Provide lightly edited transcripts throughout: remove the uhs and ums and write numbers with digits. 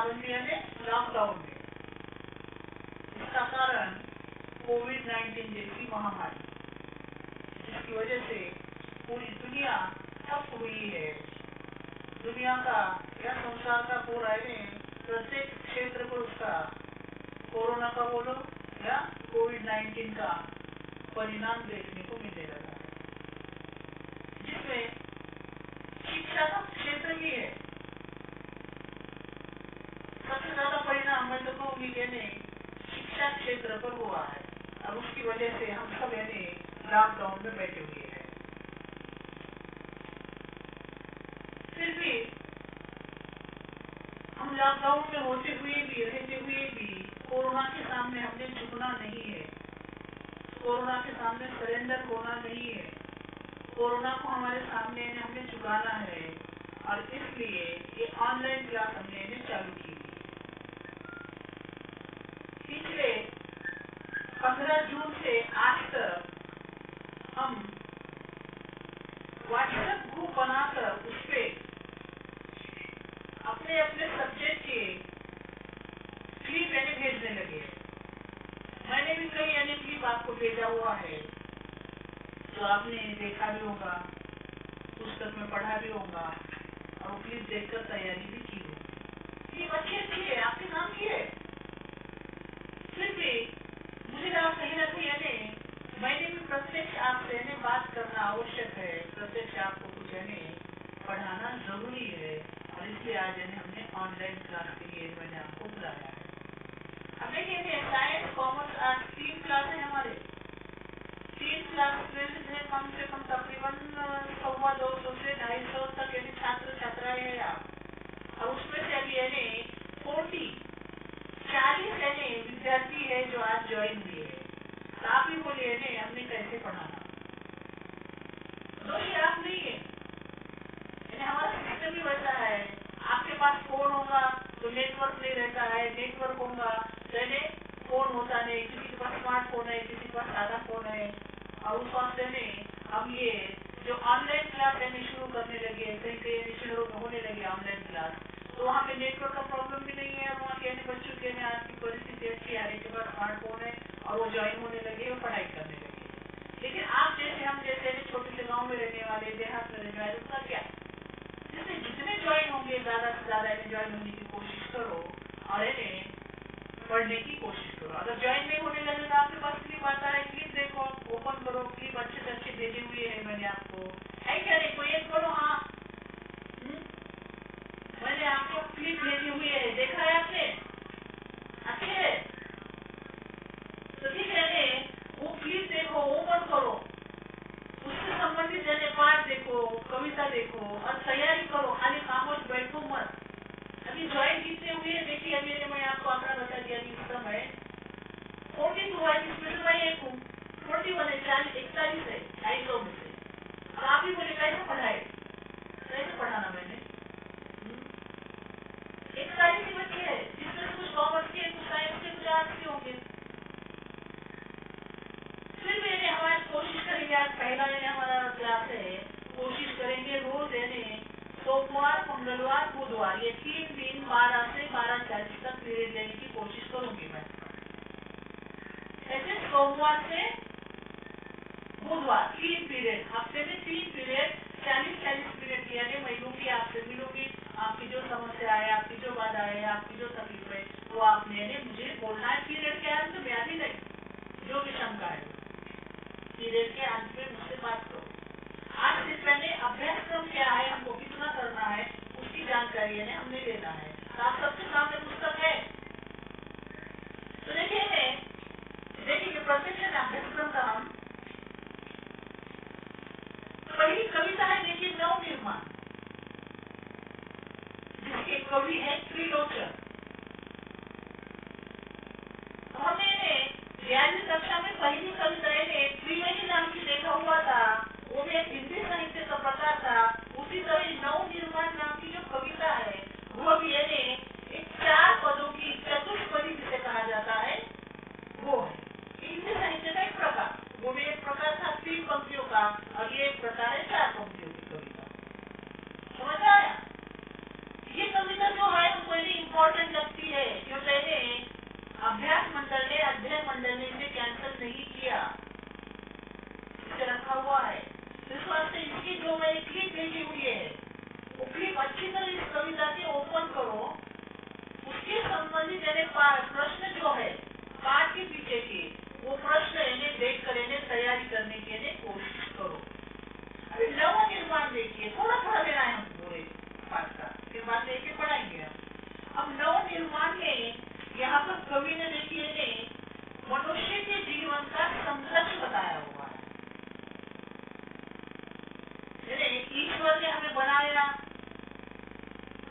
पाबंदी यानी लॉकडाउन में। इसका कारण कोविड-19 जैसी महामारी, जिसकी वजह से पूरी दुनिया ठप हुई है। दुनिया का या संसार का पूरा प्रत्येक क्षेत्र पर उसका कोरोना का बोलो या कोविड-19 का परिणाम देखने को मिलने लगा है, जिसमें शिक्षा का क्षेत्र भी है। सबसे ज्यादा परिणाम मैं तो कहूँगी शिक्षा क्षेत्र पर हुआ है। अब उसकी वजह से हम सब लॉकडाउन में बैठे हुए हैं। फिर भी हम लॉकडाउन में होते हुए भी, रहते हुए भी कोरोना के सामने हमने झुकना नहीं है, कोरोना के सामने सरेंडर होना नहीं है। कोरोना को हमारे सामने हमने झुकाना है और इसलिए ये ऑनलाइन क्लास हमने चालू की। पिछले 15 जून से आज तक हम व्हाट्सएप ग्रुप बनाकर उस पर अपने अपने सब्जेक्ट के क्लिप भेजने लगे। मैंने भी कई क्लिप आपको भेजा हुआ है, जो आपने देखा भी होगा, पुस्तक में पढ़ा भी होगा और क्लिप देखकर तैयारी भी की होगी। क्लिप अच्छी है, आपके काम की है। फिर भी मुझे लगा कहीं ना कहीं मैंने भी प्रत्यक्ष आपसे बात करना आवश्यक है, प्रत्यक्ष आपको कुछ पढ़ाना जरूरी है और इसलिए आज हमने ऑनलाइन क्लास के लिए मैंने आपको बुलाया है। अब देखिए साइंस, कॉमर्स, आर्ट्स 3 क्लास है हमारे। 3 क्लास में कम से कम तकरीबन 250 से 250 तक छात्र छात्राएं हैं आप। और उसमें से अभी 40 विद्यार्थी है जो आज ज्वाइन हुए हैं। तो आप ही बोलिए हमने कैसे पढ़ाना। दोषी आप नहीं है, हमारा सिस्टम ही वैसा है। आपके पास फोन होगा तो नेटवर्क नहीं रहता है, नेटवर्क होगा तो फोन होता नहीं। किसी के पास स्मार्टफोन है, किसी के पास सादा फोन है। और उस वास्ते अब ये जो ऑनलाइन क्लास शुरू करने लगे, कहीं कहीं शुरू होने लगे ऑनलाइन क्लास, तो वहाँ पे नेटवर्क का प्रॉब्लम भी नहीं है। वहाँ के बच्चों के आज की परिस्थिति अच्छी है, के पास स्मार्टफोन है और वो ज्वाइन होने लगे और पढ़ाई करने लगे। लेकिन आप जैसे हम जैसे छोटे से गाँव में रहने वाले, देहात में रहने वाले, उसका क्या, जिससे जितने ज्वाइन होंगे ज्यादा से ज्यादा ज्वाइन होने की कोशिश करो और पढ़ने की कोशिश करो। अगर ज्वाइन नहीं होने लगे तो आपके पास क्लिप आता है, क्लिप देखो, ओपन करो, क्लिप अच्छे से अच्छे भेजे हुए हैं मैंने आपको, है क्या नहीं? कोई एक बोलो हाँ, मैंने आपको क्लिप भेजे हुए है, देखा है आपने? अच्छे है तो ठीक है, वो क्लिप देखो, ओपन करो, उससे संबंधित पाठ देखो, कविता देखो और तैयारी करो। खाली खामोश बैठो मत। अभी ज्वाइन कितने हुए देखिए, अभी मैं आपको आंकड़ा बता दिया इस समय 42 है, इसमें मैं एक हूँ। 41 है, 41 है 250 में से। अब आप ही बोले कैसे पढ़ाए, कैसे पढ़ाना मैंने? 41 ही बच्चे है, जिसमें कुछ कॉमर्स के, कुछ साइंस के, कुछ आर्ट्स के होंगे। फिर भी हमारी कोशिश करेंगे, आज पहला हमारा क्लास है, कोशिश करेंगे रोज सोमवार, मंगलवार, बुधवार, ये 3 दिन 12 से 12:40 तक पीरियड लेने की कोशिश करूंगी मैं। ऐसे सोमवार से बुधवार 3 पीरियड, हफ्ते में 3 पीरियड 40-40 मिनट की मैं लूंगी, आपसे मिलूंगी। आपकी जो समस्या है, आपकी जो बाधा है, आपकी जो तकलीफ है, वो आपने मुझे बोलना है पीरियड के अंत में। अभी नहीं, जो भी शंका है पीरियड के अंत में मुझसे बात करो। आज से पहले अभ्यासक्रम क्या है, हमको कितना करना है, उसकी जानकारी हमने लेना है। तो आप सबके सामने पुस्तक है, तो देखिए प्रत्यक्ष अभ्यासक्रम का हम पहली कविता है, देखिए नवनिर्माण, जिसके कवि है त्रिलोचन। हमने 11वीं कक्षा में पहली कविता त्रिवेणी नाम की देखा हुआ था, वो भी एक हिंदी साहित्य का प्रकार था। उसी तरह नवनिर्माण नाम की जो कविता है, वो भी एक 4 पदों की चतुष्पदी जिसे कहा जाता है, वो है हिंदी साहित्य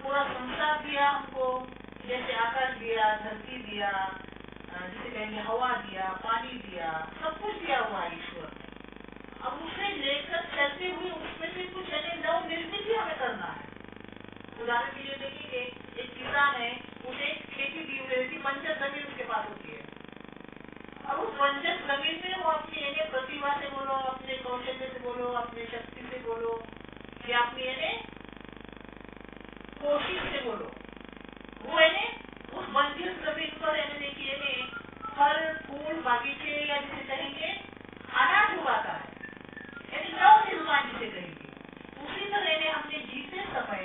पूरा संसार दिया हमको, जैसे आकाश दिया, धरती दिया, जिसे कहेंगे हवा दिया, पानी दिया, सब कुछ दिया हुआ है ईश्वर ने। अब उसे लेकर चलते हुए उसमें से कुछ नव निर्मित ही हमें करना है। उदाहरण के लिए देखिए, एक किसान है, उसे खेती दी हुई थी, बंजर जमीन उसके पास होती है। अब उस बंजर जमीन में वो अपनी प्रतिभा से बोलो, अपने कौशल्य से बोलो, अपनी शक्ति से बोलो, या अपनी कोशिश से बोलो, वो उस बंजर जमीन पर देखिए फल फूल बागीचे या जिसे कहेंगे अनाज उगाता है, यानी नव निर्माण जिसे कहेंगे। उसी तरह हमने जीते समय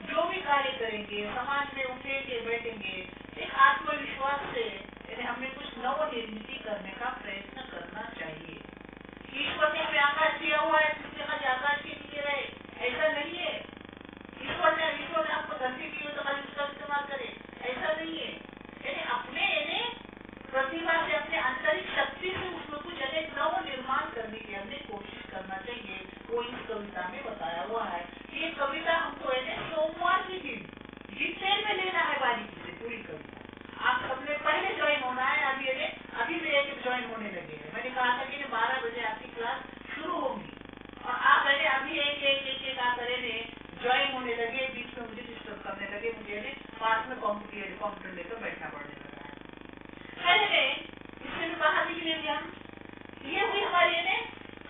जो भी कार्य करेंगे, समाज में उठेंगे बैठेंगे, एक आत्मविश्वास से हमने कुछ नव निर्मित करने का प्रयत्न करना चाहिए। ईश्वर ने हमें आकाश दिया हुआ है, जिसके खाली आकाश के नीचे रहे, ऐसा नहीं है। ईश्वर ने आपको धरती दी हो तो खाली उसका इस्तेमाल करे, ऐसा नहीं है। यानी अपने प्रतिभा से, अपने आंतरिक शक्ति से उसमें कुछ नव निर्माण करने की हमने कोशिश करना चाहिए। वो इस कविता में बताया हुआ है। ये कविता हमको सोमवार के दिन डिटेल में लेना है, बारीकी से पूरी कविता। आप सबने पहले ज्वाइन होना है, अभी से एक ज्वाइन होने लगे हैं। मैंने कहा था कि 12 बजे आपकी क्लास शुरू होगी और आप अभी एक आकर ज्वाइन होने लगे, बीच में मुझे डिस्टर्ब करने लगे, मुझे पास में कॉम्प्यूटर लेकर बैठना पड़ने लगा है। पहले इससे भी बाहर निकलेंगे हम। ये हुई हमारी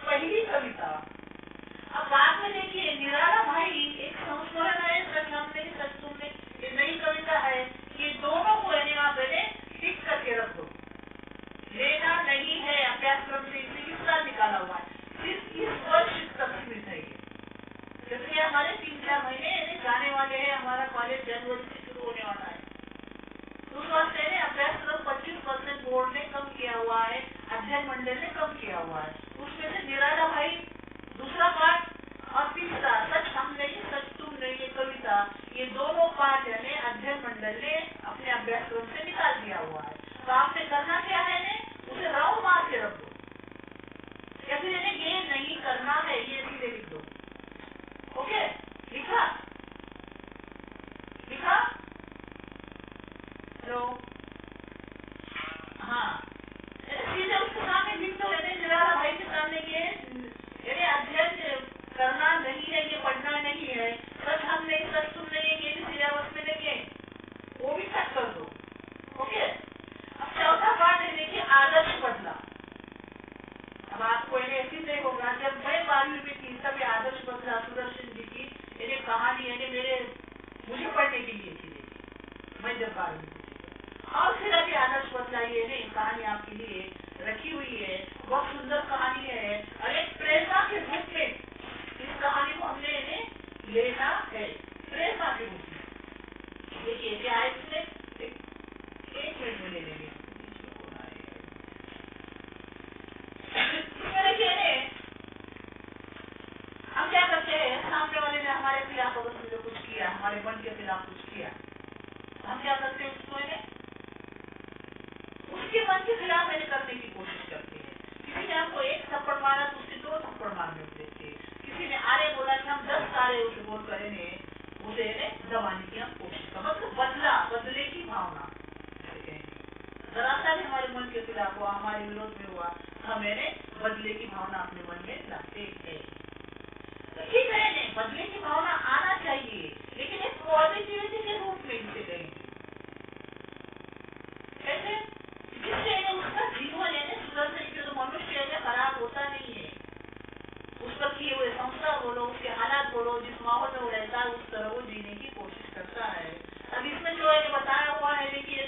पहली कविता। अब बाद में देखिए निराला भाई एक संस्मरण है, सच हमने सच तुमने, ये नई कविता है। ये दोनों को आप टिक करके रख दो। लेना नहीं है अभ्यासक्रम से, इसे हिस्सा निकाला हुआ है, सिर्फ इस वर्ष तक सीमित है। क्योंकि हमारे 3-4 महीने जाने वाले हैं, हमारा कॉलेज जनवरी से शुरू होने वाला है। उस वक्त अभ्यासक्रम 25% बोर्ड ने कम किया हुआ है, अध्ययन मंडल ने कम किया हुआ है। उसमें से निराला भाई दूसरा पाठ और तीसरा सच हम नहीं सच तुम नहीं, ये कविता, ये दोनों पाठ अध्ययन मंडल ने अपने अभ्यासक्रम से निकाल दिया हुआ है। तो आपने करना क्या है, उसे राउंड मार के रख दो, या फिर ये नहीं करना है, ये सीधे लिख दो। ओके, लिखा? हेलो, हाँ, सीधे उसके सामने लिख दो, निराला भाई के सामने ये अध्ययन करना नहीं है, ये पढ़ना नहीं है, सच हम नहीं सच तुम नहीं, ये भी सिलेबस में नहीं है, वो भी कट कर दो। ओके, अब चौथा पार्ट है, देखिए आदर्श बदला। अब आपको ऐसी नहीं होगा, जब मैं 12वीं में थी तब आदर्श बदला सुदर्शन जी की मेरे मुझे पढ़ने के लिए थी, मैं जब 12वीं में थी। और फिर अभी आदर्श बदला ये कहानी आपके लिए रखी हुई है, बहुत सुंदर कहानी है और एक प्रेरणा के रूप में इस कहानी को हमने लेना है, प्रेरणा के रूप में। देखिए क्या है इसमें, एक मिनट में ले लेंगे। हम क्या करते हैं, सामने वाले ने हमारे खिलाफ अगर उसने कुछ किया, हमारे मन के खिलाफ कुछ किया, हम क्या करते हैं उसको उसके मन के खिलाफ करने की कोशिश करते हैं। किसी ने हमको एक थप्पड़ मारा तो उसके 2 थप्पड़ मारने देते। किसी ने आरे बोला कि हम 10 आरे उसे बोल कर उसे दबाने की हम कोशिश कर, मतलब बदले की भावना। जरा सा भी हमारे मन के खिलाफ हुआ, हमारे विरोध में हुआ, हम बदले की भावना अपने मन में लाते हैं। ठीक है, बदले की भावना आना चाहिए, लेकिन एक पॉजिटिविटी के रूप में इसे कहेंगे, कैसे, जिससे उसका जीवन सुधरने के, तो मनुष्य खराब होता नहीं है, उस पर किए हुए संस्कार बोलो, उसके हालात बोलो, जिस माहौल में वो रहता है उस तरह वो जीने की कोशिश करता है। अब इसमें जो बताया हुआ है, देखिए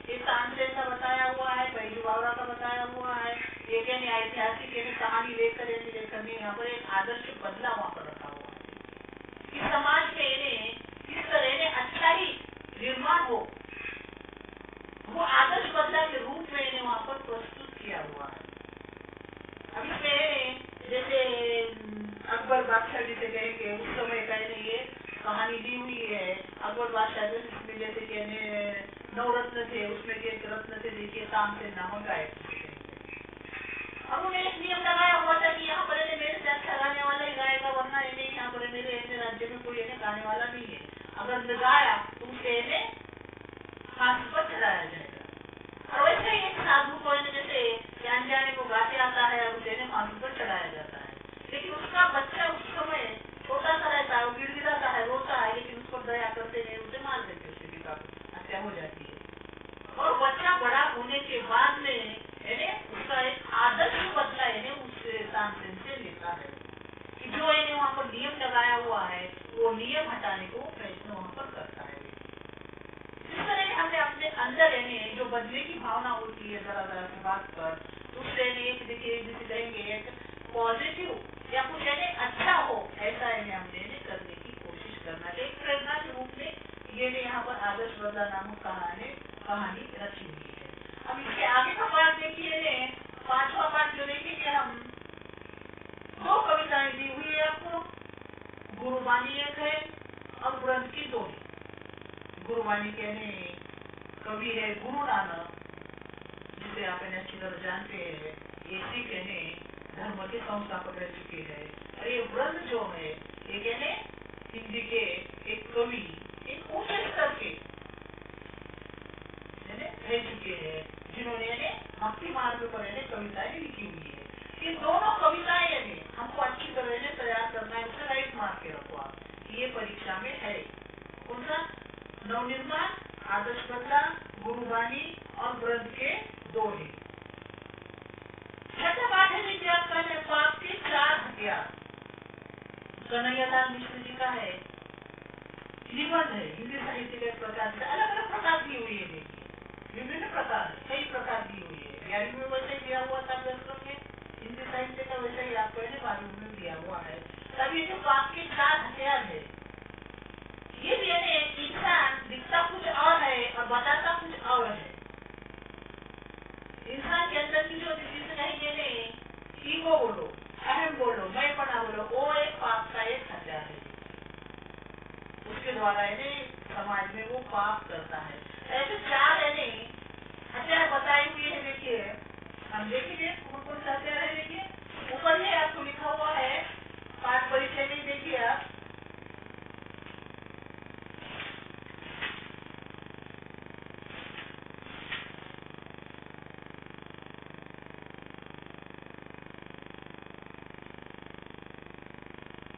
एक तानसेन का बताया हुआ है, बैजू बावरा का बताया हुआ है, एक ऐतिहासिक कहानी लेकर लेखन ने यहाँ पर एक आदर्श बदला वहाँ पर रखा हुआ है कि समाज में किस तरह अच्छा ही निर्माण हो, वो आदर्श बदला के रूप में वहाँ पर प्रस्तुत किया हुआ है। अब इसमें जैसे अकबर बादशाह जिसे कहेंगे, उस समय ये कहानी दी हुई है। अकबर बादशाह जिसमें जैसे कि 9 रत्न थे, उसमें एक रत्न थे देखिए तानसेन नामक गाय। अब उन्हें एक नियम लगाया हुआ था कि यहाँ पर मेरे से अच्छा गाने वाला ही गाएगा, वरना यहाँ पर मेरे राज्य में कोई गाने वाला नहीं है। अगर लगाया तो उसे फांसी पर चढ़ाया जाएगा। और वैसे ही एक साधु को जैसे अनजाने को गाते आता है और उसे फांसी पर चढ़ाया जाता है, लेकिन उसका बच्चा उस समय छोटा सा रहता है, वो गिड़गिड़ाता है, रोता है, लेकिन उस पर दया करते हैं, उसे मार देते, उसके पिता को हत्या हो जाती है। और बच्चा बड़ा होने के बाद में उसका एक आदर्श बदला उस तानसेन से लेता है कि जो वहाँ पर नियम लगाया हुआ है वो नियम हटाने को प्रयत्न वहाँ पर करता है। इस तरह हमने अपने अंदर जो बदले की भावना होती है जरा जरा सी बात पर, दूसरे एक देखिए जिसे कहेंगे एक पॉजिटिव या कुछ अच्छा हो, ऐसा हमने करने की कोशिश करना है। एक प्रेरणा के रूप में ये यहाँ पर आदर्श बदला नामक कहानी रखी हुई है। अब इसके आगे का पाठ देखिए, 5वां पाठ जो देखेंगे हम, 2 कविताएं दी हुई है आपको। गुरुवाणी एक है और ग्रंथ की 2 है। गुरुवाणी के कवि है गुरु नानक, जिसे आप अच्छी तरह जानते हैं, ये सिख धर्म के संस्थापक रह चुके हैं। और ये ग्रंथ जो है ये हिंदी के एक कवि एक ऊंचे स्तर के रह चुके हैं, जिन्होंने भक्ति मार्ग पर कविताएं लिखी हुई है। ये दोनों कविताएं हमको अच्छी तरह तैयार करना है, उसे राइट मार के रखो आप, ये परीक्षा में है। उनका नवनिर्माण, आदर्श बदला, गुरुवाणी और ग्रंथ के 2 है। छठा पाठ है देखिए आपका पाप के 4 हथियार। कन्हैयालाल मिश्र जी का है, निबंध है, हिंदी साहित्य के प्रकार से अलग अलग प्रकार की हुई है। देखिए विभिन्न प्रकार, कई प्रकार की हुई है। 11वीं में वैसे दिया हुआ था दर्शन में, हिंदी साहित्य का वैसे ही आपको 12वीं में दिया हुआ है। तब ये जो पाप के 4 हथियार है, ये भी इंसान दिखता कुछ और है और बताता कुछ और है। इंसान के अंदर की जो जिसे कहेंगे ईगो बोलो, अहम बोलो, मैं पना बोलो, वो एक पाप का एक हथियार है। उसके द्वारा समाज में वो पाप करता है। ऐसे 4 हथियार बताई हुई है। देखिए हम देखेंगे कौन कौन सा हथियार है। देखिए ऊपर में आपको लिखा हुआ है पाठ परिचय में, देखिए आप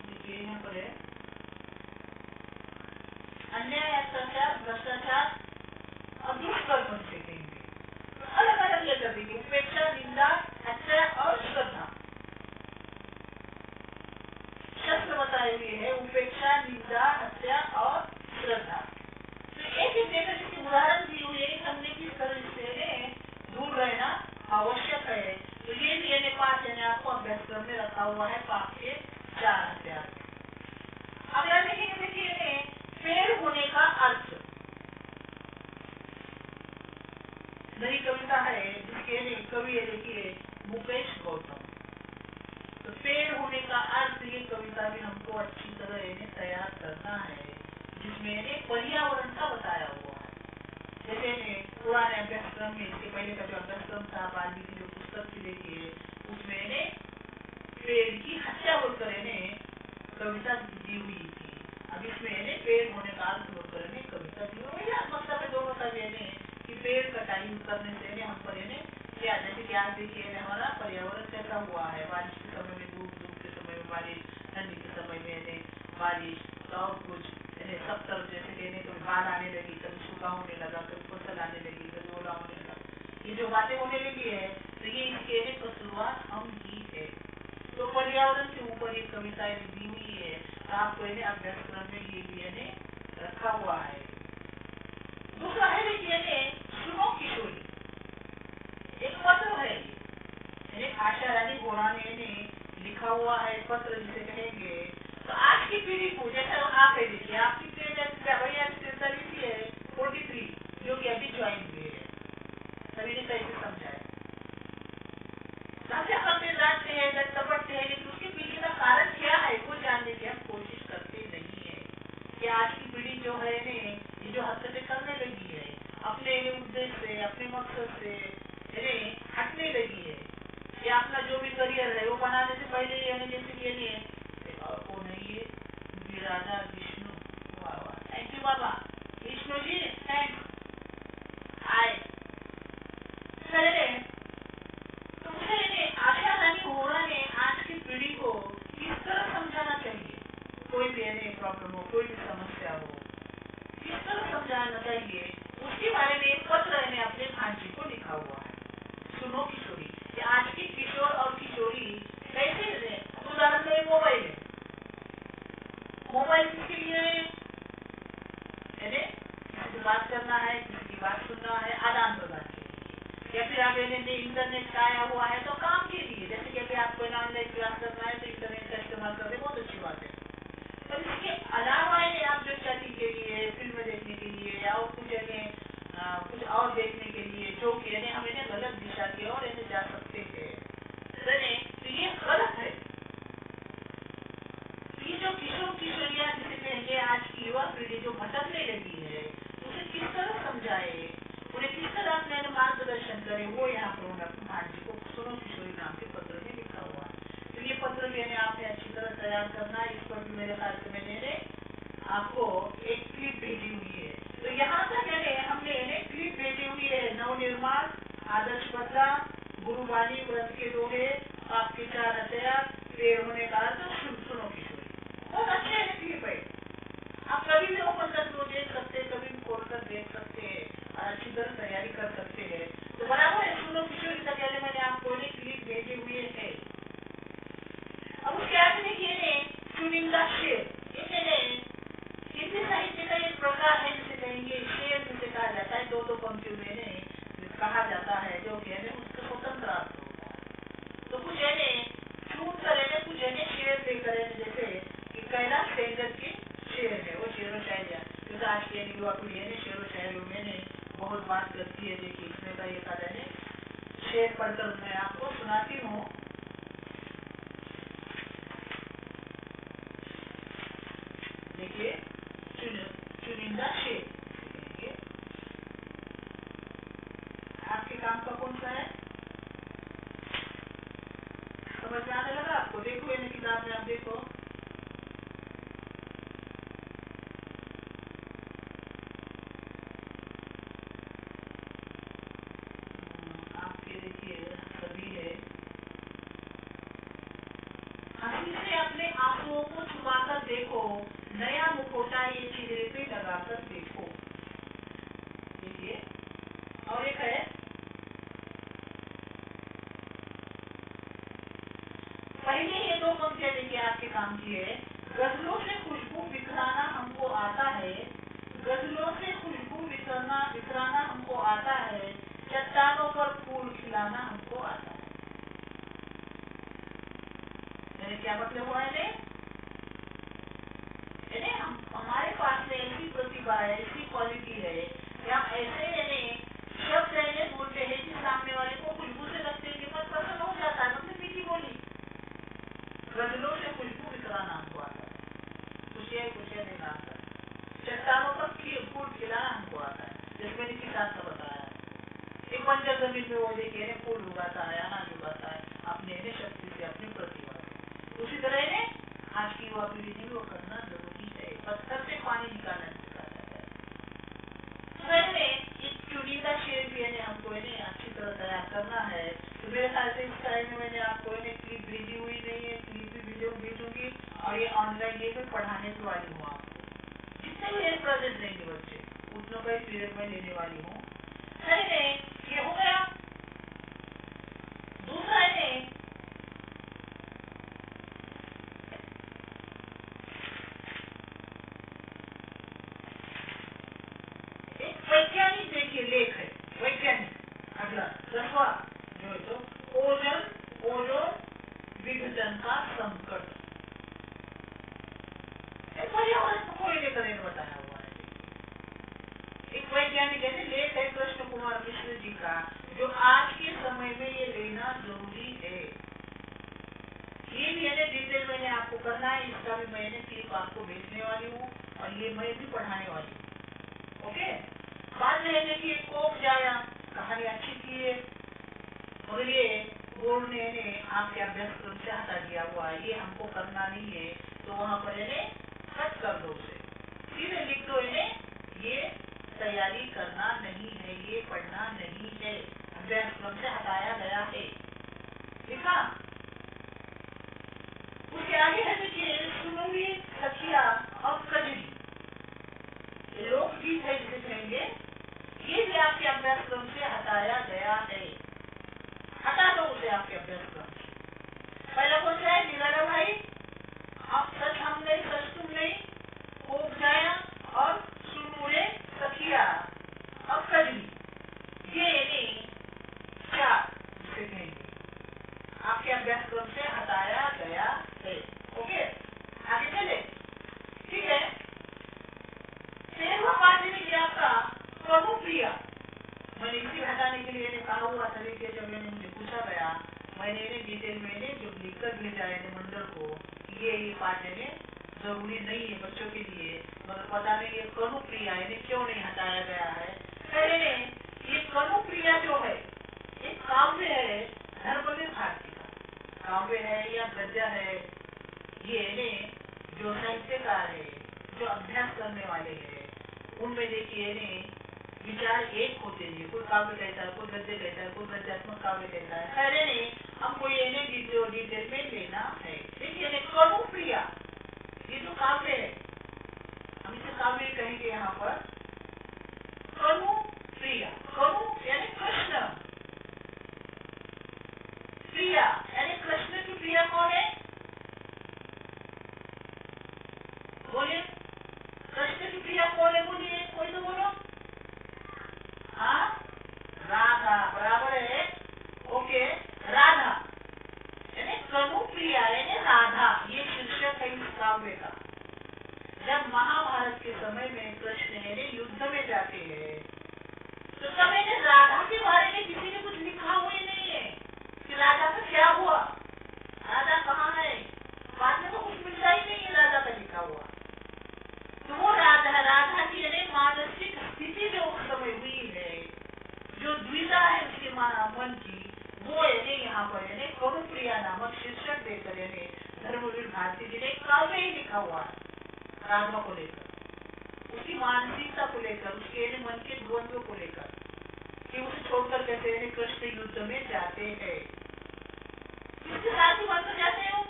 देखिए यहाँ पर है अन्याय, अत्याचार, भ्रष्टाचार और दुष्कर्म से कहेंगे, अलग अलग लेकर देखिए, उपेक्षा, निंदा, हत्या और श्रद्धा। शस्त्र बताए हुए है, उपेक्षा, निंदा, हत्या और श्रद्धा। तो एक देखकर जिसकी उदाहरण दी हुई है, हमने किस तरह से दूर रहना आवश्यक है। तो ये भी पाठ आपको अभ्यासक्रम में रखा हुआ है, पाप के 4 हथियार। अब याद देखेंगे, देखिए पेड़ होने का अर्थ, नई कविता है जिसके कवि है देखिए मुकेश गौतम। तो पेड़ होने का अर्थ, ये कविता भी हमको अच्छी तरह तैयार करना है, जिसमें पर्यावरण का बताया हुआ है। जैसे पुराने अभ्यासक्रम में, इसके पहले का जो अभ्यासक्रम था वाल्मीकि जो पुस्तक थी देखिए, उसमें पेड़ की हत्या होकर कविता दी हुई थी। अब इसमें पेड़ होने का अर्थ होकर कविता दी हुई है। मतलब है दोनों का कि पेड़ कटाई करने से हम पर क्या, जैसे कि आज देखिए हमारा पर्यावरण कैसा हुआ है, बारिश के समय में धूप के समय में बारिश, ठंडी के समय में बारिश, और कुछ सब तरफ जैसे कभी बाढ़ आने लगी, कभी सूखा होने लगा, कभी फसल आने लगी, कभी ओला होने लगा, ये जो बातें होने लगी है, तो ये इसके शुरुआत हम की है। तो पर्यावरण के ऊपर एक कविता दी हुई है, तो आपको अभ्यासक्रम में ये भी रखा हुआ है। दूसरा है देखिए सुनो किशोरी, एक पत्र है, आशा रानी बोरा ने लिखा हुआ है पत्र जिसे कहेंगे। तो आज की पीढ़ी को, जैसे आप है देखिए, आपकी पीढ़ी 43 जो कि अभी ज्वाइन हुए है, सभी ने कैसे समझाया, डांटते हैं, तपटते हैं, लेकिन उसके पीछे का कारण क्या है वो जानने की हम कोशिश करते नहीं है। कि आज की पीढ़ी जो है ये जो हरकतें करने लगी है, अपने उद्देश्य से, अपने मकसद से हटने लगी है, या अपना जो भी करियर है वो बनाने से पहले जैसे कि कौन है ये राजा विष्णु, थैंक यू प्रॉब्लम हो, कोई भी समस्या हो, किस तरह समझाना चाहिए, उसके बारे में एक पत्र मैंने अपने भांजी को लिखा हुआ है। सुनो किशोरी, कि आज के किशोर और किशोरी कैसे है। उदाहरण में मोबाइल है, मोबाइल किसके लिए है, किसी से बात करना है, किसी की बात सुनना है, आदान प्रदान के लिए, या फिर आप इंटरनेट का आया हुआ है तो काम के लिए, जैसे कि अभी आपको ऑनलाइन क्लास करना है तो इंटरनेट का इस्तेमाल करते बहुत अच्छी बात है। पर इसके अलावा आप जो चैटिंग के लिए, फिल्म देखने के लिए, या कुछ और देखने के लिए, जो कि हम गलत दिशा की ओर जा सकते हैं, तो ये गलत है। ये जो किशोर किशोरियां जिसे कहेंगे आज की युवा पीढ़ी जो भटकने लगी है, उसे किस तरह समझाए, उन्हें किस तरह अपने मार्गदर्शन करे, वो यहाँ पर उन्होंने भांजी को सुनो किशोरी नाम के पत्र में लिखा हुआ है। तो ये पत्र भी आपने अच्छी तरह तैयार करना है। इस पर भी मेरे ख्याल से मैंने आपको एक क्लिप भेजी हुई है। तो यहाँ तक हमने क्लिप भेजी हुई है। नवनिर्माण, आदर्श बदला, गुरुवाणी, व्रत के दोहे, आपके 4 हथियार, पेड़ होने का अर्थ, सुनो किशोरी, बहुत अच्छे क्लिप है। आप कभी भी ओपन कर देख सकते हैं, कभी भी खोल कर देख सकते हैं और अच्छी तरह तैयारी कर सकते हैं। तो बराबर है, सुनो किशोरी तक मैंने आपको क्लिप भेजे हुए है। अब उसके आगे देखिए चुनिंदा शेर, हिंदी साहित्य का एक प्रकार है जिसे कहेंगे शेर, जिसे कहा जाता है। 2-2 पंक्तियों में कहा जाता है, जो कि उसका स्वतंत्र अर्थ होता है। तो कुछ चून कर कुछ शेर लेकर जैसे कि कैलाश खेर के शेर है, वो शेर व शायरिया, क्योंकि आज के युवा पीढ़ी शेर व शायरियों में बहुत बात करती है। देखिए इसमें का ये कहा है, शेर पढ़कर मैं आपको सुनाती हूँ। देखिए चुनिंदा शेर, आपके काम का कौन सा है, समझ में आने लगा आपको? देखो इन किताब में, आप देखो आपके, देखिए सभी है। हंसी से अपने आंसुओं को छुपाकर देखो, नया मुखौटा ये चेहरे पे लगाकर देखो। देखिए और एक है, पहले ये 2 पंक्तियां देखिए आपके काम की है। गजलों से खुशबू बिखराना हमको आता है, गजलों से खुशबू बिखराना हमको आता है, चट्टानों पर फूल खिलाना हमको आता है। क्या मतलब हुआ है? हमारे पास में ऐसी प्रतिभा है, ऐसी क्वालिटी है कि हम ऐसे शब्द बोलते हैं कि सामने वाले को खुशबू से लगते हैं कि मन प्रसन्न हो जाता है। मतलब मीठी बोली, गजलों से खुशबू बिखराना हमको आता है, खुशियाँ देना आता है, चट्टानों पर फूल खिलाना हमको आता है। जैसे मैंने किसान का बताया, एक बंजर जमीन में वो देखिए फूल उगाता है, अनाज उगाता है अपने शक्ति से, अपनी प्रतिभा से। उसी तरह आज की युवा पीढ़ी ने वो करना जरूरी है। पत्थर से पानी निकालना सिखाया जाता है। तो एक चुनिंदा शेर भी हमको अच्छी तरह तैयार करना है। तो मेरे ख्याल से इस टाइम में मैंने आपको क्लिप भेजी हुई नहीं है, क्लिप भी भेजूंगी और ये ऑनलाइन ये मैं पढ़ाने वाली हूँ आपको। जितने भी प्रेजेंट रहेंगे बच्चे, उतनों का पीरियड में लेने वाली हूँ। ये हो गया। दूसरा एक वैज्ञानिक, देखिए लेख है वैज्ञानिक, अगला 10वां जो है तो ओजोन विघटन का संकट, पर्यावरण को लेकर बताया हुआ है। एक वैज्ञानिक लेख है कृष्ण कुमार मिश्र जी का, जो आज के समय में ये लेना जरूरी है। ये भी डिटेल मैंने आपको करना है, इसका भी मैंने क्लिप आपको भेजने वाली हूँ और ये मैं भी पढ़ाने वाली हूँ। ओके, बाद में देखिए कोक जाया, कहानी अच्छी थी है, मगर ये बोर्ड ने आपके अभ्यासक्रम से हटा दिया हुआ है, ये हमको करना नहीं है। तो वहाँ पर कट कर दो, उसे सीधे लिख दो, ये तैयारी करना नहीं है, ये पढ़ना नहीं है, अभ्यासक्रम से हटाया गया है, लिखा। उसके आगे है देखिए, सुनूंगी सखिया अब हटाया गया है। हटा दो उसे आपके अभ्यासक्रम से। पहला कौन सा है? निराला भाई, अब सच हम नहीं सच तुम नहीं, खूब जाया और सुनूरे सखिया, अब कजली, ये नहीं चार जिसे कहेंगे आपके अभ्यासक्रम से हटाया गया है। ओके, आगे चले। ठीक है, 13वां पाठ देखिए आपका कनुप्रिया। मैंने इसी हटाने के लिए कहा हुआ तरीके जब मैंने मुझे पूछा गया, मैंने डिटेल में जो लिखकर भेजा है मंडल को, ये पाठ है जरूरी नहीं है बच्चों के लिए, मगर पता नहीं ये कनुप्रिया है क्यों नहीं हटाया गया है। पहले ये कनुप्रिया जो है एक काव्य है धर्मवीर भारती का, काव्य है या गद्य है, ये जो साहित्यकार है जो अभ्यास करने वाले हैं उनमें देखिए विचार एक होते हैं। कोई काव्य कहता है, कोई गद्य कहता है, कोई गद्यात्मक काव्य कहता है। पहले हमको ये डिटेल में लेना है। देखिए कनुप्रिया ये जो काव्य है, हम इसे काव्य कहेंगे यहाँ पर। कनुप्रिया, कनु यानी कृष्ण, प्रिया यानी कृष्ण की प्रिया कौन है? बोलिए, कृष्ण की प्रिया कौन है? बोलिए, कोई तो बोलो। हाँ, राधा, बराबर है। ओके, राधा यानी कनुप्रिया यानी राधा, ये शीर्षक है इस काव्य का। जब महाभारत के समय में कृष्ण युद्ध में जाते हैं तो समय ने राधा के बारे में किसी ने कुछ लिखा हुआ ही नहीं है कि राधा का क्या हुआ, राधा कहाँ है, बाद में तो कुछ मिलता ही नहीं है राधा का लिखा हुआ। तो वो राधा की मानसिक स्थिति जो उस समय हुई है, जो द्विधा है उसके मन की, वो यहाँ पर कनुप्रिया नामक शीर्षक देकर धर्मवीर भारती जी ने काव्य ही लिखा हुआ है राधा को लेकर, उसकी मानसिकता को लेकर, उसके मन के द्वंद्व को लेकर कि उसे छोड़कर कैसे कृष्ण युद्ध में जाते हैं। किसके साथ ही बनकर जाते हो?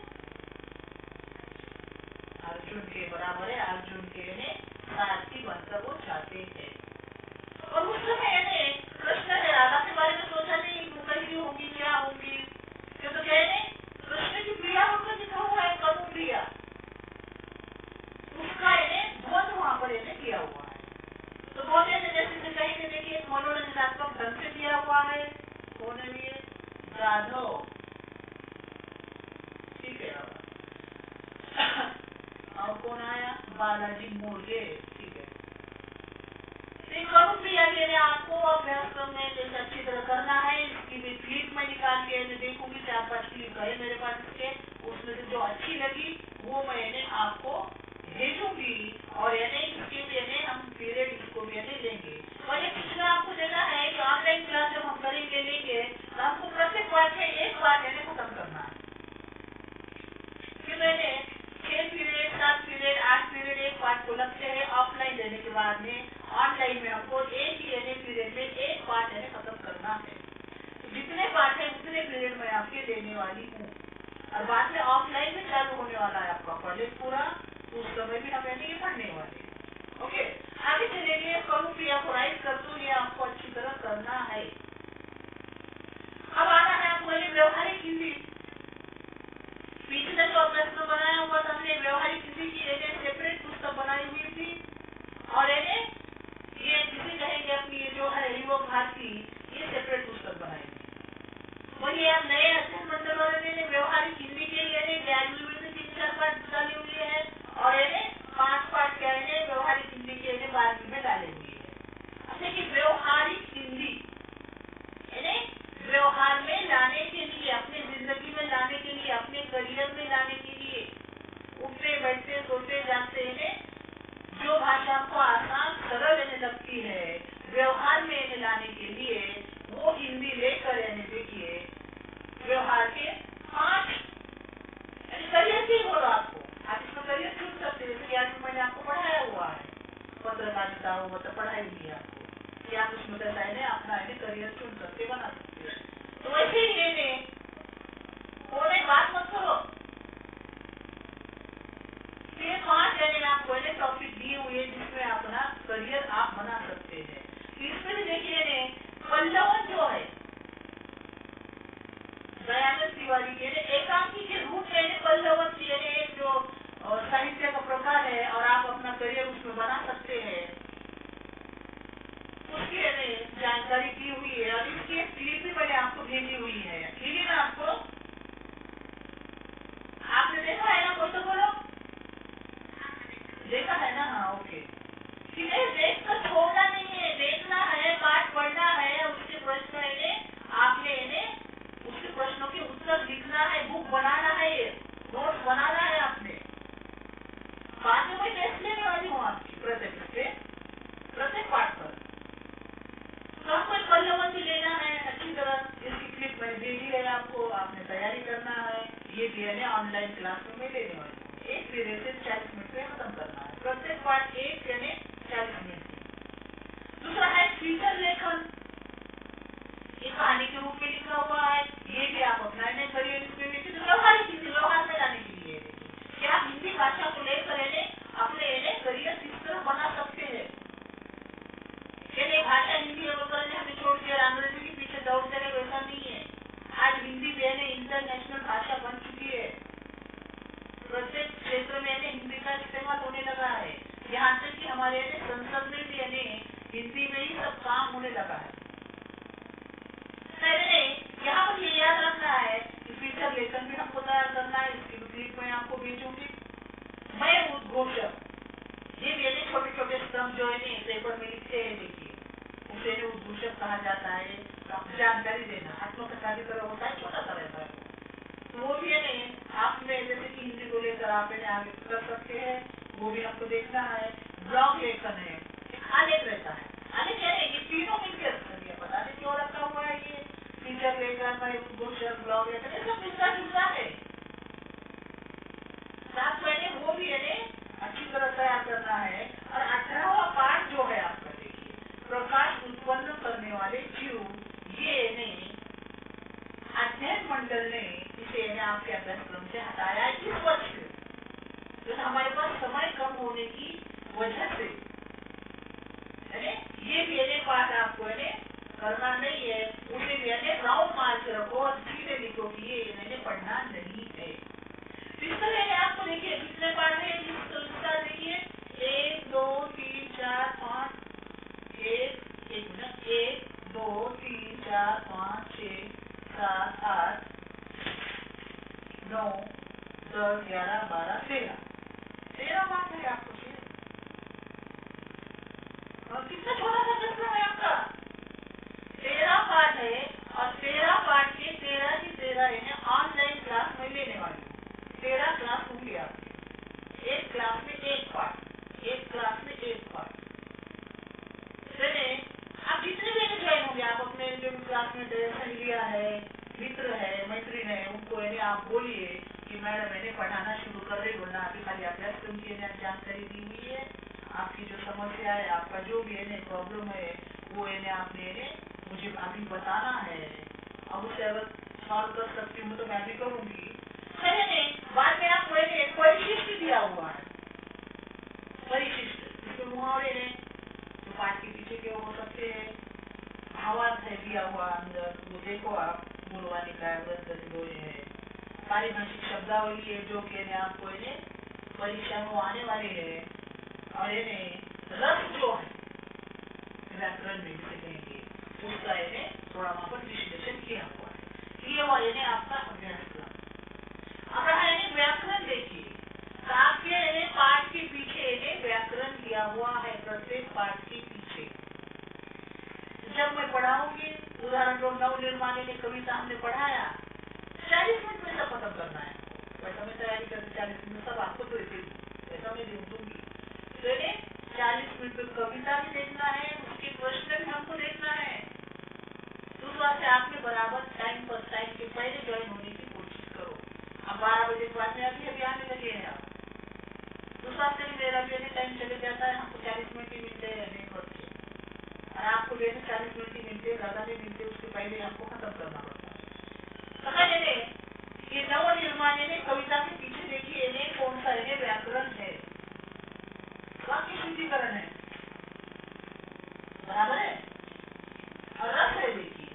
अर्जुन के, बराबर है, अर्जुन के सारथी बनकर वो जाते हैं। और उस समय कृष्ण ने राधा के बारे में सोचा नहीं वो कैसी होगी, क्या होगी, क्यों तो कहने कृष्ण की प्रिया होकर लिखा हुआ है कनुप्रिया, उसका द्वंद्व वहां पर किया हुआ है। तो बहुत जैसे कहेंगे देखिए मनोरंजनात्मक ढंग से दिया हुआ है, होने लिए जाधव, ठीक है। और कौन आया? बालाजी मोर्गे, ठीक है। कनुप्रिया के आपको अभ्यासक्रम में जैसे अच्छी तरह करना है, इसकी भी क्लिप में निकाल के देखूंगी, 4-5 क्लिप है मेरे पास इसके, उसमें से जो अच्छी लगी वो मैंने आपको भेजूंगी और इसके भी हम पीरियड इसको भी लेंगे। और ये पिछला आपको देना है कि ऑनलाइन क्लास जब हम करेंगे लेंगे तो हमको प्रत्येक पाठ में एक बार खत्म करना है। कि मैंने 6 पीरियड, 7 पीरियड, 8 पीरियड एक पाठ को लक्ष्य है ऑफलाइन देने के बाद में ऑनलाइन में हमको एक ही पीरियड में एक पाठ खत्म करना है। तो जितने पाठ है उतने पीरियड में आपके लेने वाली हूँ और बाद में ऑफलाइन में चालू होने वाला है आपका कॉलेज पूरा, उस समय भी हम ये पढ़ने वाले। ओके, आगे चलेंगे। कनुप्रिया को राइट कर दो, ये आपको अच्छी तरह करना है। अब आना है आपको व्यवहारिक हिंदी। पिछले जो अभ्यासक्रम बनाया हुआ था हमने व्यवहारिक हिंदी की सेपरेट पुस्तक बनाई हुई थी और ये जिसे कहेंगे अपनी ये जो है युवक भारती, ये सेपरेट पुस्तक बनाई थी। वही आप नए अध्ययन मंडल वाले ने व्यवहारिक हिंदी के लिए 11वीं में से 3-4 पाठ डाली हुई है और 5 पाठ क्या व्यवहारिक हिंदी के 12वीं में डाली हुई है। अब देखिए व्यवहारिक हिंदी व्यवहार में लाने के लिए, अपने जिंदगी में लाने के लिए, अपने करियर में लाने के लिए, उठते बैठते सोते जागते जो भाषा को आसान सरल लगती है व्यवहार में लाने के लिए, वो हिंदी लेकर देखिए व्यवहार के 5 करियर के बोलो आपको, आप इसमें करियर चुन सकते हैं। जैसे आज मैंने आपको पढ़ाया हुआ है पत्रकारिता हो मतलब पढ़ाई हुई है आपको कि आप उसमें कैसा अपना करियर चुन सकते, बना सकते हैं। तो वैसे ही होने बात मत करो, ये 5 आपको टॉपिक दिए हुए जिसमें अपना करियर आप बना सकते हैं। इसमें भी देखिए पल्लवन जो उसमें बना सकते हैं, उसकी जानकारी दी हुई है। और इसकी एक क्लिप भी मैंने आपको भेजी हुई है, ठीक है ना? आपने देखा है ना? कोई तो बोलो, देखा है ना? हाँ, ओके, ठीक है। देख कर छोड़ना नहीं है, देखना है, पाठ पढ़ना है, उसके प्रश्न आपने उसके प्रश्नों के उत्तर लिखना है, बुक बनाना है, नोट्स बनाना है आपने। बाद में मैं टेस्ट लेने वाली हूँ आपकी प्रत्येक पाठ पर। तो आपको एक पल्लवंती लेना है अच्छी तरह, इसकी क्लिप मैंने भेजी है आपको, आपने तैयारी करना है। ये भी है ऑनलाइन क्लास में मैं लेने वाली हूँ। एक पीरियड से 40 मिनट में खत्म करना है, प्रत्येक पाठ एक 40 मिनट में। दूसरा है फीचर लेखन, एक कहानी के रूप में लिखा हुआ है। ये भी आप अपना करिए, इसमें व्यवहार में लाने के लिए कि आप हिंदी भाषा को लेकर अपने करियर किस तरह बना सकते हैं। भाषा हिंदी हमने छोड़ दिया, अंग्रेजी के पीछे दौड़ते रहे, वैसा नहीं है। आज हिंदी भी इंटरनेशनल भाषा बन चुकी है। प्रत्येक क्षेत्र में हिंदी का इस्तेमाल होने लगा है। यहाँ तक कि हमारे संसद में भी हिंदी में ही सब काम होने लगा है। यहाँ पर ये याद रखना है कि फीचर लेखन भी हमको तैयार करना है। इसकी क्लिप मैं आपको भेजूंगी। मैं उद्घोषक, ये भी छोटे छोटे स्तंभ जो पेपर में लिखते हैं, देखिए उसे उद्घोषक कहा जाता है। जानकारी देना आत्मकथा की तरह होता है, छोटा सा रहता है। तो वो भी आप में जैसे कि हिंदी को लेकर आप आगे कर सकते हैं, वो भी आपको देखना है। ब्लॉग लेखन है, आलेख रहता है। आलेख ये तीनों मिलकर पता नहीं क्यों रखा हुआ है। ये फीचर लेखन, उद्घोषक, ब्लॉग लेखन, ये सब मिलता जुलता है। साथ में वो भी अच्छी तरह तैयार करना है। और 18वां पाठ जो है आपका, देखिए प्रकाश उत्पन्न करने वाले जीव, ये अध्ययन मंडल ने इसे आपके अभ्यासक्रम से हटाया इस वर्ष में। तो हमारे पास समय कम होने की वजह से ये भी पाठ आपको करना नहीं है। उसे भी राउंड मार्क रखो और सीधे लिखो कि ये मैंने पढ़ना नहीं है। इस तरह आपको देखिए कितने पाठ है, देखिए 1 2 3 4 5 1 2 3 4 5 6 7 8 9 10 11 12 13 पाठ है आपको। और कितना छोटा सा कक्षा है आपका, 13 पाठ है। और 13 पाठ के 13 की 13 ऑनलाइन क्लास में लेने वाली हूँ। 13 क्लास होंगे आपके, एक क्लास में एक पाठ, एक क्लास में एक पाठ। आप जितने भी ज्वाइन होंगे, आप अपने जो क्लास में सहेलियां है, मित्र है, मैत्रीण है, उनको आप बोलिए कि मैडम पढ़ाना शुरू कर रही, बोलना अभी खाली अभ्यासक्रम की जानकारी दी हुई है। आपकी जो समस्या है, आपका जो भी प्रॉब्लम है, वो आपने मुझे अभी बताना है। अब उससे अगर सॉल्व कर सकती हूँ तो मैं भी करूंगी। बाद में आपको एक परिशिष्ट दिया हुआ है। परिशिष्ट इसमें मुहावरे हैं जो पाठ के पीछे के हो सकते हैं, भावार्थ है दिया हुआ अंदर, वो देखो आप। मूलवाणी का है, पारिभाषिक शब्दावली है जो कि आपको परीक्षा में आने वाले है। और रस जो है व्याकरण में जिसे कहेंगे, उसका थोड़ा वहां पर विश्लेषण किया हुआ है। ये हुआ आपका अभ्यासक्रम। अब रहा व्याकरण, देखिए काव्य पाठ के पीछे व्याकरण दिया हुआ है, प्रत्येक पाठ के पीछे। जब मैं पढ़ाऊंगी, उदाहरण लो नव निर्माण कविता हमने पढ़ाया, 40 मिनट में सब खत्म करना है। वैसा मैं तैयारी करके 40 मिनट सब आपको दे दूंगी, वैसा मैं दूंगी। तो 40 मिनट में कविता भी देखना है, उसके प्रश्न भी हमको देखना है। दूसरा से आपने बराबर टाइम के पहले ज्वाइन होने की कोशिश करो। अब 12 बजे के बाद में अभी आने लगे हैं आप। दूसरा से मेरा भी टाइम चले जाता है, हमको 40 मिनट ही मिलते हैं नेटवर्क से, और आपको 40 मिनट ही मिलते, ज्यादा नहीं मिलते, उसके पहले आपको खत्म करना पड़ता है। ये नव निर्माण कविता के पीछे देखिए कौन सा व्याकरण है, वाक्य शुद्धिकरण है, बराबर है। और रस है, देखिए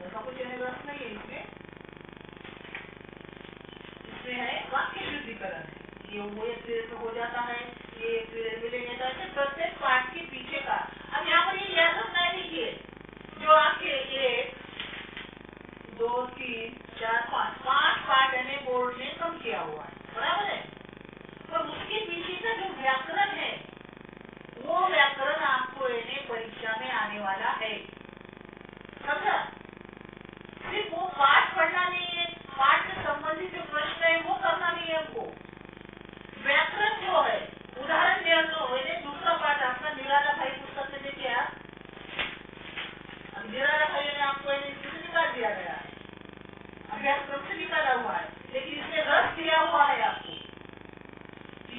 ऐसा कुछ रस नहीं है इसमें है वाक्य शुद्धिकरण है। ये वो एक हो जाता है ये मिलेंगे। तो ऐसे प्रत्येक पाठ के पीछे का अब यहाँ पर ये याद रखना है। देखिए जो आपके 1 2 3 4 5 पाठ यानी बोर्ड ने कम किया हुआ है, बराबर है। और उसके पीछे का जो व्याकरण है वो व्याकरण आपको यानी परीक्षा में आने वाला है, समझा। सिर्फ वो पाठ पढ़ना नहीं है, पाठ से संबंधित जो प्रश्न है वो करना नहीं है हमको। व्याकरण जो है, उदाहरण दिया तो दूसरा पाठ आपका निराला भाई पुस्तक में देखिए आप, निराला भाई ने आपको इससे निकाल दिया गया है, अभ्यासक्रम से निकाला हुआ है, लेकिन इसमें रस दिया हुआ है आपको।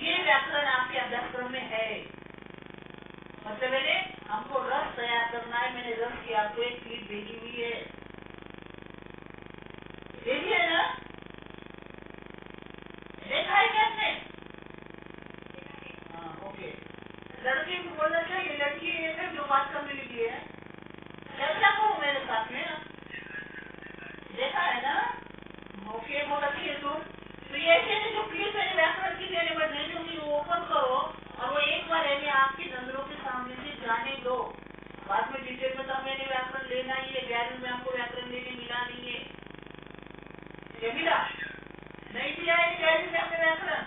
ये व्याकरण आपके अभ्यासक्रम में है, मतलब मैंने हमको रस तैयार करना है। मैंने रस की आपको एक क्लिप भेजी हुई है, देखिए ना, देखा है क्या आपने? हाँ ओके। लड़के को बोलना चाहिए, लड़की है जो बात करने लगी है, चर्चा करो मेरे साथ में ना, देखा है ना? ओके बहुत अच्छी है। तो ये ऐसे जो क्लिप है व्याकरण की देने पर नहीं दूंगी, वो ओपन करो और वो एक बार यानी आपकी नजरों के सामने से जाने दो। बाद में डिटेल में तो मैंने व्याकरण लेना ही है, 11वीं में आपको व्याकरण लेने मिला नहीं है, ये मिला नहीं मिला है 11वीं में आपने व्याकरण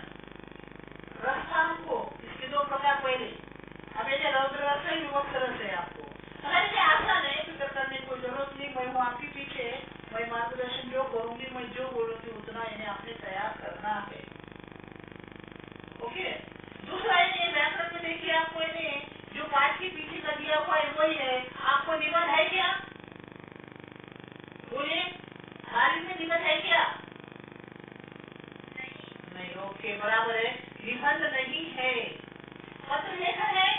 रस था हमको, इसके 2 प्रकार पहले। अब ये रौद्र रस है, विभक्त रस है आपको। अगर ये आसान है, फिक्र करने की कोई जरूरत नहीं। मैं हूँ आपके पीछे, मैं मार्गदर्शन जो करूंगी, मैं जो बोलूंगी उतना इन्हें आपने तैयार करना है, ओके। दूसरा ये व्याकरण में देखिए आपको इन्हें जो पाठ के पीछे का दिया हुआ है वही है। आपको निबंध है क्या? बोलिए, तालीम में निबंध है क्या? नहीं, ओके बराबर है, निबंध नहीं है। पत्र लेखन है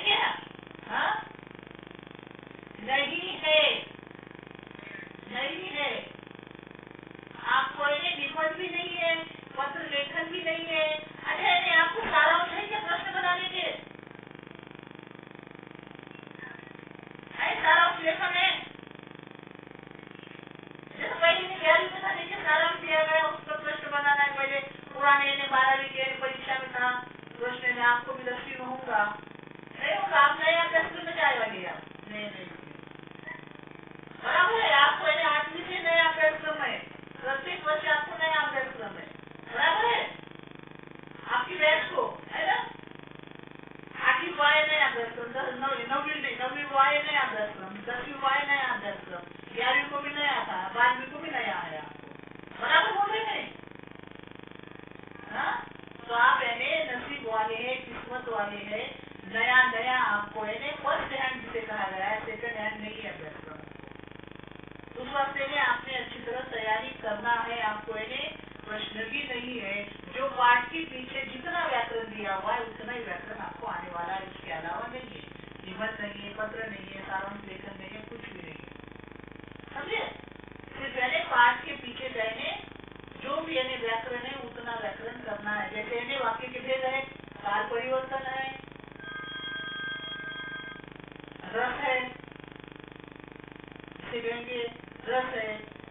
क्या? हाँ नहीं है, नहीं है। आपको ये निबंध भी नहीं है, पत्र लेखन भी नहीं है। अच्छा नहीं, आपको सारांश है क्या प्रश्न बनाने के? सारांश लेखन है, जैसे पहले 11वीं में था, देखिए सारांश दिया गया, उस पर प्रश्न बनाना है। पहले पुराने 12वीं की परीक्षा में था प्रश्न, में आपको भी 10वीं में होगा, नहीं होगा। आप नए अभ्यासक्रम में जाए वाले आप नहीं बराबर है। आपको 8वीं से नया अभ्यासक्रम है, प्रत्येक वर्ष आपको नया अभ्यासक्रम है, बराबर है। आपकी बैच को है ना, 8वीं वाय नया अभ्यासक्रम, 9वीं वाय नया अभ्यासक्रम, 10वीं वाय नया अभ्यासक्रम, 11वीं को भी नया था, 12वीं को भी नया है आपको, बराबर बोल रहे हैं। हाँ तो आप नसीब वाले हैं, किस्मत वाले हैं, नया नया आपको फर्स्ट हैंड जिसे कहा गया है, सेकंड हैंड नहीं है अभ्यासक्रम। उस वास्ते में आपने अच्छी तरह तैयारी करना है। आपको प्रश्न भी नहीं है, जो पाठ के पीछे जितना व्याकरण दिया हुआ है उतना ही व्याकरण आपको आने वाला है, उसके अलावा नहीं है। निबंध नहीं है, पत्र नहीं है, सारांश लेखन नहीं है, कुछ भी नहीं है, समझे। सिर्फ पाठ के